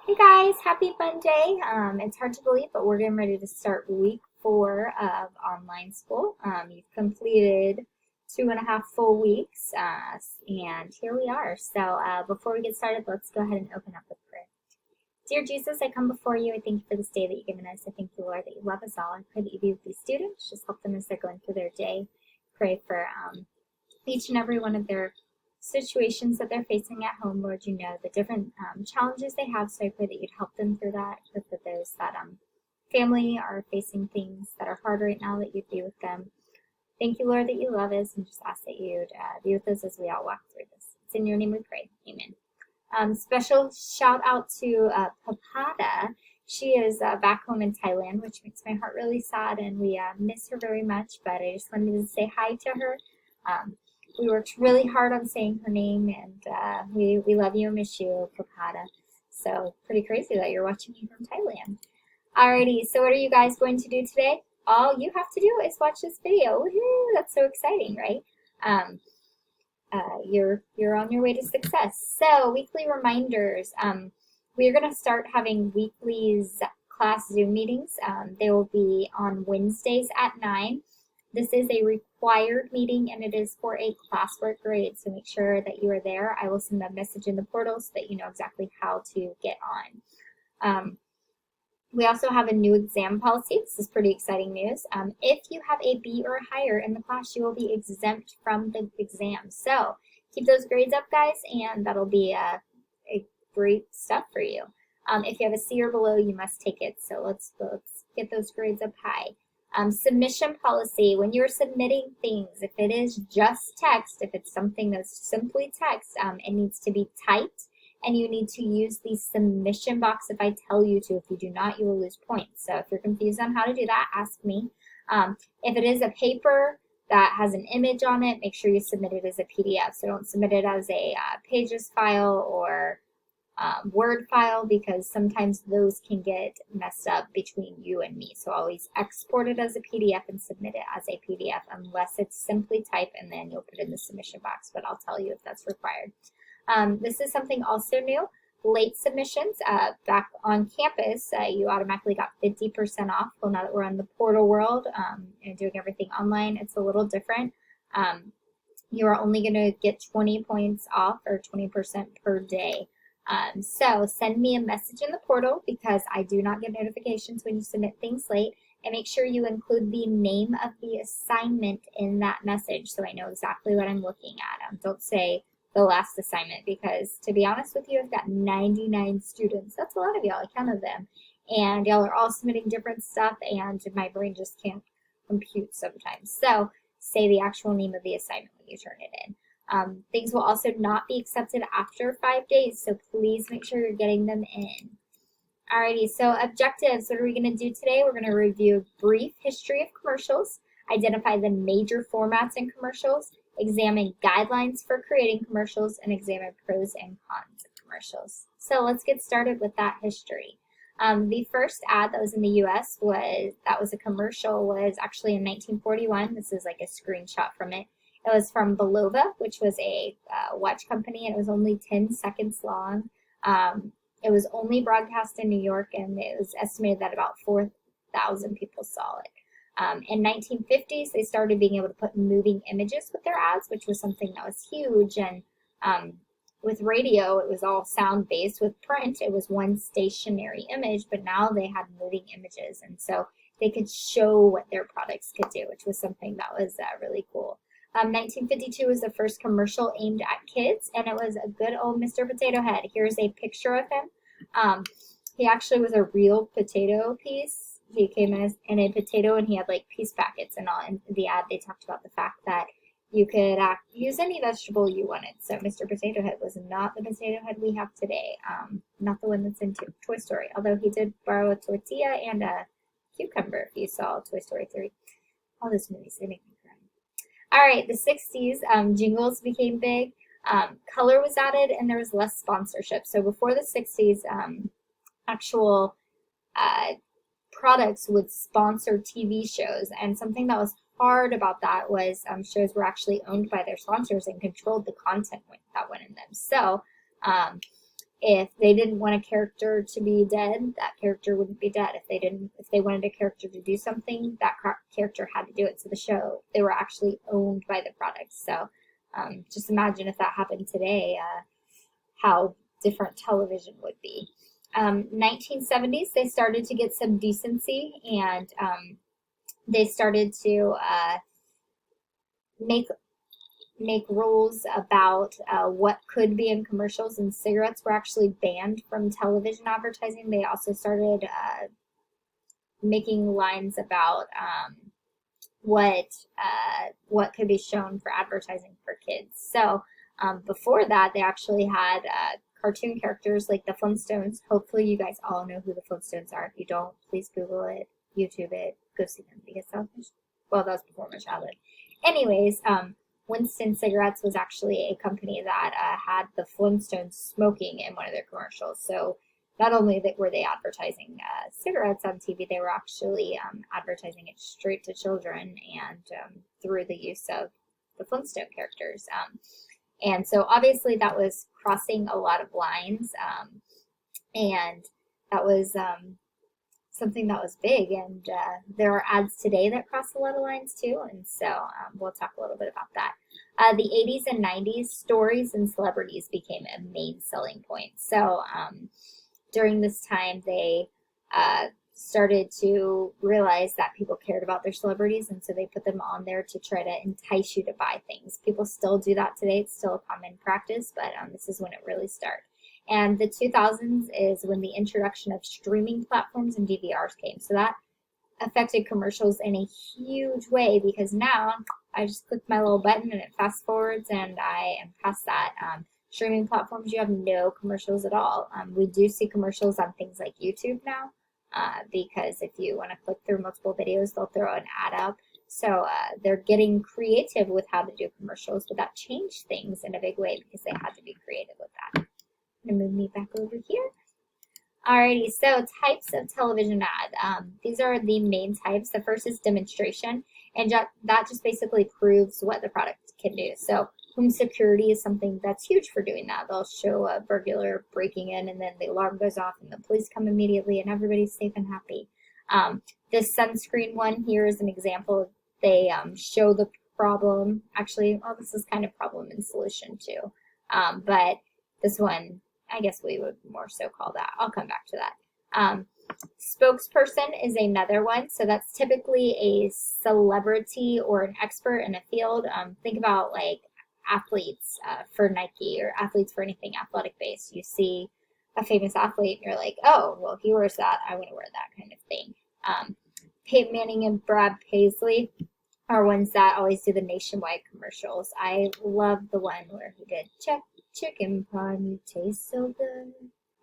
Hey guys, happy Monday. It's hard to believe, but we're getting ready to start week 4 of online school. You've completed 2.5 full weeks, and here we are. So before we get started, let's go ahead and open up with prayer. Dear Jesus, I come before you. I thank you for this day that you've given us. I thank you, Lord, that you love us all. I pray that you be with these students. Just help them as they're going through their day. Pray for each and every one of their situations that they're facing at home. Lord, you know the different challenges they have, so I pray that you'd help them through that. I pray for those that family are facing things that are hard right now, that you'd be with them. Thank you, Lord, that you love us, and just ask that you'd be with us as we all walk through this. It's in your name we pray. Amen. Special shout out to Papada. She is back home in Thailand, which makes my heart really sad, and we miss her very much, but I just wanted to say hi to her. We worked really hard on saying her name, and we love you and miss you, Papada. So pretty crazy that you're watching me from Thailand. Alrighty, so what are you guys going to do today? All you have to do is watch this video. Woohoo! That's so exciting, right? You're on your way to success. So weekly reminders. We are going to start having weekly class Zoom meetings. They will be on Wednesdays at 9. This is a required meeting, and it is for a classwork grade, so make sure that you are there. I will send a message in the portal so that you know exactly how to get on. We also have a new exam policy. This is pretty exciting news. If you have a B or higher in the class, you will be exempt from the exam. So keep those grades up, guys, and that'll be a great stuff for you. If you have a C or below, you must take it. So let's get those grades up high. Submission policy, when you're submitting things, if it is just text, if it's something that's simply text, it needs to be typed, and you need to use the submission box if I tell you to. If you do not, you will lose points. So if you're confused on how to do that, ask me. If it is a paper that has an image on it, make sure you submit it as a PDF. So don't submit it as a Pages file or Word file, because sometimes those can get messed up between you and me. So always export it as a PDF and submit it as a PDF, unless it's simply type, and then you'll put it in the submission box, but I'll tell you if that's required. This is something also new. Late submissions, back on campus, you automatically got 50% off. Well, now that we're in the portal world and doing everything online, it's a little different. You are only going to get 20 points off, or 20% per day. So send me a message in the portal, because I do not get notifications when you submit things late, and make sure you include the name of the assignment in that message so I know exactly what I'm looking at. Don't say the last assignment, because to be honest with you, I've got 99 students. That's a lot of y'all. I counted them, and y'all are all submitting different stuff, and my brain just can't compute sometimes. So say the actual name of the assignment when you turn it in. Things will also not be accepted after 5 days, so please make sure you're getting them in. Alrighty, so objectives. What are we going to do today? We're going to review a brief history of commercials, identify the major formats in commercials, examine guidelines for creating commercials, and examine pros and cons of commercials. So let's get started with that history. The first ad that was in the US was a commercial, was actually in 1941. This is like a screenshot from it. It was from Belova, which was a watch company, and it was only 10 seconds long. It was only broadcast in New York, and it was estimated that about 4,000 people saw it. In 1950s, they started being able to put moving images with their ads, which was something that was huge. And with radio, it was all sound-based. With print, it was one stationary image, but now they had moving images, and so they could show what their products could do, which was something that was really cool. 1952 was the first commercial aimed at kids, and it was a good old Mr. Potato Head. Here's a picture of him. He actually was a real potato piece. He came in a potato, and he had like piece packets and all. In the ad, they talked about the fact that you could use any vegetable you wanted. So Mr. Potato Head was not the potato head we have today. Not the one that's in Toy Story, although he did borrow a tortilla and a cucumber if you saw Toy Story 3. All those movies, they make me cry. All right, the 60s, jingles became big. Color was added, and there was less sponsorship. So before the 60s, actual products would sponsor TV shows, and something that was hard about that was shows were actually owned by their sponsors and controlled the content that went in them. So If they didn't want a character to be dead, that character wouldn't be dead. If they wanted a character to do something, that character had to do it. So the show, they were actually owned by the product. So just imagine if that happened today, how different television would be. 1970s, they started to get some decency, and they started to make rules about what could be in commercials, and cigarettes were actually banned from television advertising. They also started making lines about what could be shown for advertising for kids. So before that, they actually had cartoon characters like the Flintstones. Hopefully you guys all know who the Flintstones are. If you don't, please Google it, YouTube it, go see them, because that was before my childhood. Anyways, Winston Cigarettes was actually a company that had the Flintstones smoking in one of their commercials. So not only were they advertising cigarettes on TV, they were actually advertising it straight to children, and through the use of the Flintstone characters. And so obviously that was crossing a lot of lines, and that was something that was big. And there are ads today that cross a lot of lines too, and so we'll talk a little bit about that. The 80s and 90s, stories and celebrities became a main selling point. So during this time, they started to realize that people cared about their celebrities, and so they put them on there to try to entice you to buy things. People still do that today. It's still a common practice, but this is when it really started. And the 2000s is when the introduction of streaming platforms and DVRs came. So that affected commercials in a huge way, because now I just click my little button and it fast forwards and I am past that. Streaming platforms, you have no commercials at all. We do see commercials on things like YouTube now, because if you want to click through multiple videos, they'll throw an ad up. So they're getting creative with how to do commercials, but that changed things in a big way because they had to be creative with that. I'm going to move me back over here. Alrighty, so types of television ad. These are the main types. The first is demonstration, and that just basically proves what the product can do. So home security is something that's huge for doing that. They'll show a burglar breaking in, and then the alarm goes off and the police come immediately and everybody's safe and happy. This sunscreen one here is an example. They show the problem. Actually, well, this is kind of problem and solution too. But this one, I guess we would more so call that. I'll come back to that. Spokesperson is another one. So that's typically a celebrity or an expert in a field. Think about like athletes for Nike, or athletes for anything athletic based. You see a famous athlete and you're like, oh, well, he wears that, I want to wear that kind of thing. Peyton Manning and Brad Paisley are ones that always do the nationwide commercials. I love the one where he did chicken parm, you taste so good.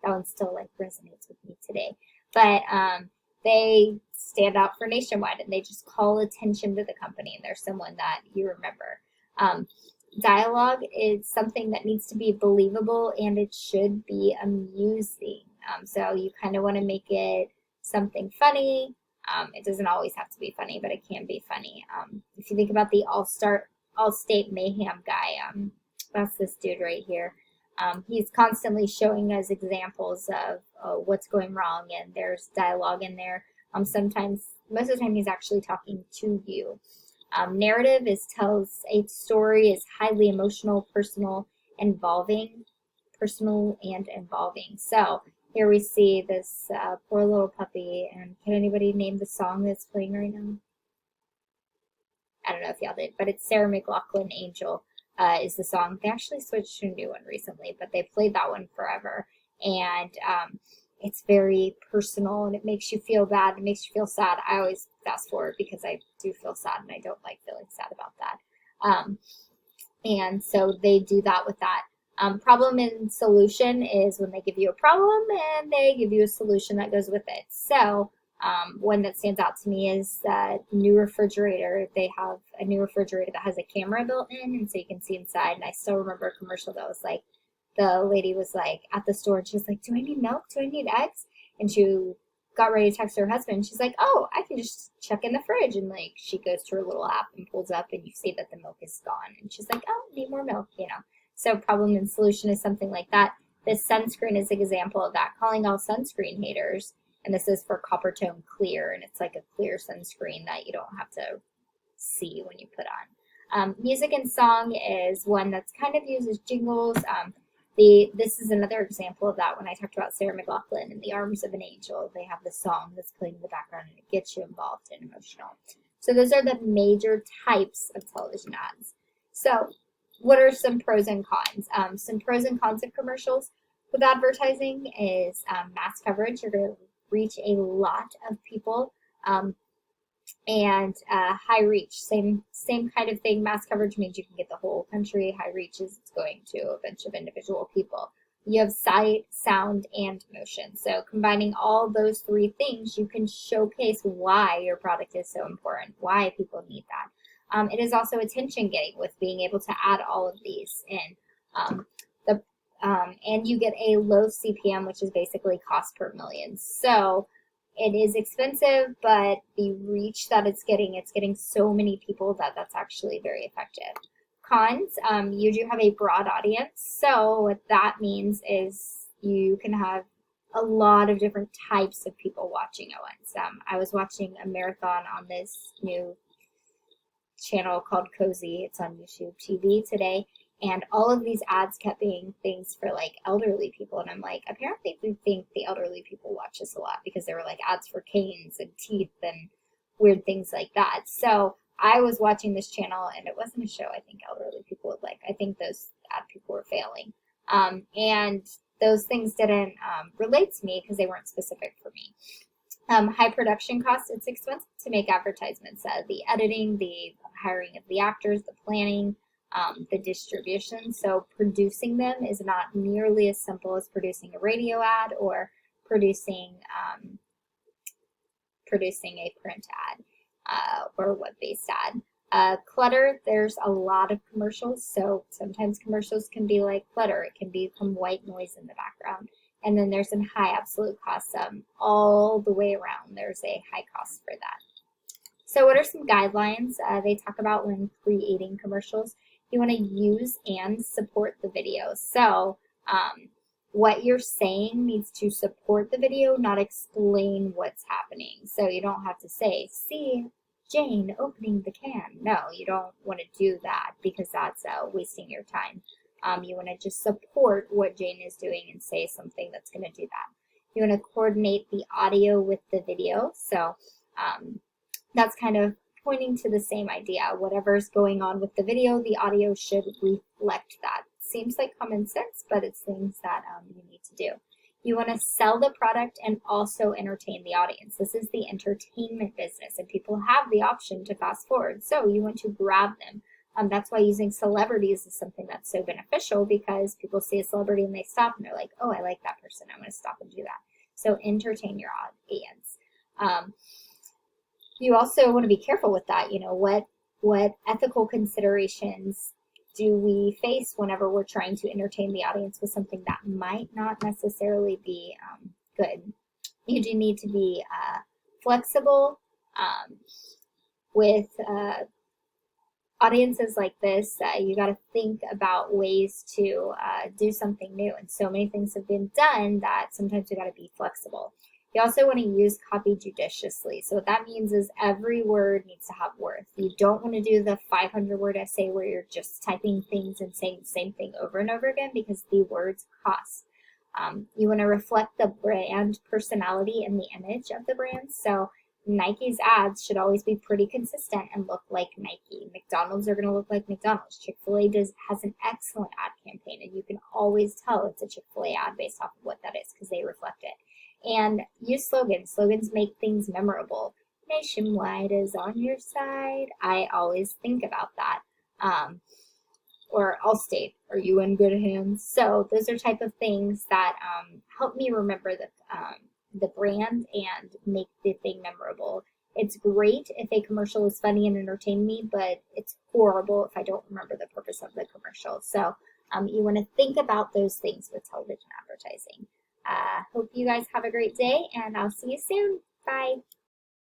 That one still like resonates with me today. But they stand out for nationwide, and they just call attention to the company, and they're someone that you remember. Dialogue is something that needs to be believable, and it should be amusing. So you kind of want to make it something funny. It doesn't always have to be funny, but it can be funny. If you think about the All-State Mayhem guy, that's this dude right here. He's constantly showing us examples of what's going wrong, and there's dialogue in there. Most of the time, he's actually talking to you. Narrative tells a story, is highly emotional, personal, involving. So here we see this poor little puppy, and can anybody name the song that's playing right now? I don't know if y'all did, but it's Sarah McLachlan, Angel. Is the song. They actually switched to a new one recently, but they played that one forever. And it's very personal, and it makes you feel bad. It makes you feel sad. I always fast forward because I do feel sad, and I don't like feeling sad about that. And so they do that with that. Problem and solution is when they give you a problem and they give you a solution that goes with it. So one that stands out to me is new refrigerator. They have a new refrigerator that has a camera built in, and so you can see inside. And I still remember a commercial that was like, the lady was like at the store, and she was like, do I need milk? Do I need eggs? And she got ready to text her husband. She's like, oh, I can just check in the fridge. And like, she goes to her little app and pulls up, and you see that the milk is gone. And she's like, oh, need more milk, you know. So problem and solution is something like that. This sunscreen is an example of that, calling all sunscreen haters. And this is for Coppertone Clear, and it's like a clear sunscreen that you don't have to see when you put on. Music and song is one that's kind of used as jingles. This is another example of that when I talked about Sarah McLachlan and The Arms of an Angel. They have the song that's playing in the background and it gets you involved and emotional. So those are the major types of television ads. So what are some pros and cons? Some pros and cons of commercials with advertising is mass coverage. You're going to reach a lot of people. And high reach, same kind of thing. Mass coverage means you can get the whole country. High reach is it's going to a bunch of individual people. You have sight, sound, and motion. So combining all those three things, you can showcase why your product is so important, why people need that. It is also attention getting with being able to add all of these in. And you get a low CPM, which is basically cost per million. So it is expensive, but the reach that it's getting so many people that that's actually very effective. Cons, you do have a broad audience. So what that means is you can have a lot of different types of people watching at once. I was watching a marathon on this new channel called Cozy. It's on YouTube TV today. And all of these ads kept being things for like elderly people. And I'm like, apparently we think the elderly people watch this a lot because there were like ads for canes and teeth and weird things like that. So I was watching this channel and it wasn't a show I think elderly people would like. I think those ad people were failing. And those things didn't relate to me because they weren't specific for me. High production costs, it's expensive to make advertisements. The editing, the hiring of the actors, the planning, the distribution. So producing them is not nearly as simple as producing a radio ad or producing a print ad or web-based ad. Clutter, there's a lot of commercials. So sometimes commercials can be like clutter. It can become white noise in the background. And then there's some high absolute costs all the way around. There's a high cost for that. So what are some guidelines they talk about when creating commercials? You want to use and support the video. So what you're saying needs to support the video, not explain what's happening. So you don't have to say, see Jane opening the can. No, you don't want to do that because that's wasting your time. You want to just support what Jane is doing and say something that's going to do that. You want to coordinate the audio with the video. So that's kind of pointing to the same idea. Whatever's going on with the video, the audio should reflect that. Seems like common sense, but it's things that you need to do. You want to sell the product and also entertain the audience. This is the entertainment business, and people have the option to fast forward. So you want to grab them. That's why using celebrities is something that's so beneficial because people see a celebrity and they stop and they're like, oh, I like that person. I'm going to stop and do that. So entertain your audience. You also want to be careful with that. You know, what ethical considerations do we face whenever we're trying to entertain the audience with something that might not necessarily be good? You do need to be flexible with audiences like this. You got to think about ways to do something new, and so many things have been done that sometimes you got to be flexible. You also want to use copy judiciously. So what that means is every word needs to have worth. You don't want to do the 500-word essay where you're just typing things and saying the same thing over and over again because the words cost. You want to reflect the brand personality and the image of the brand. So Nike's ads should always be pretty consistent and look like Nike. McDonald's are going to look like McDonald's. Chick-fil-A has an excellent ad campaign, and you can always tell it's a Chick-fil-A ad based off of what that is because they reflect it. And use slogans. Slogans make things memorable. Nationwide is on your side. I always think about that. Or Allstate, are you in good hands? So those are type of things that help me remember the brand and make the thing memorable. It's great if a commercial is funny and entertain me, but it's horrible if I don't remember the purpose of the commercial. So you want to think about those things with television advertising. Hope you guys have a great day, and I'll see you soon. Bye.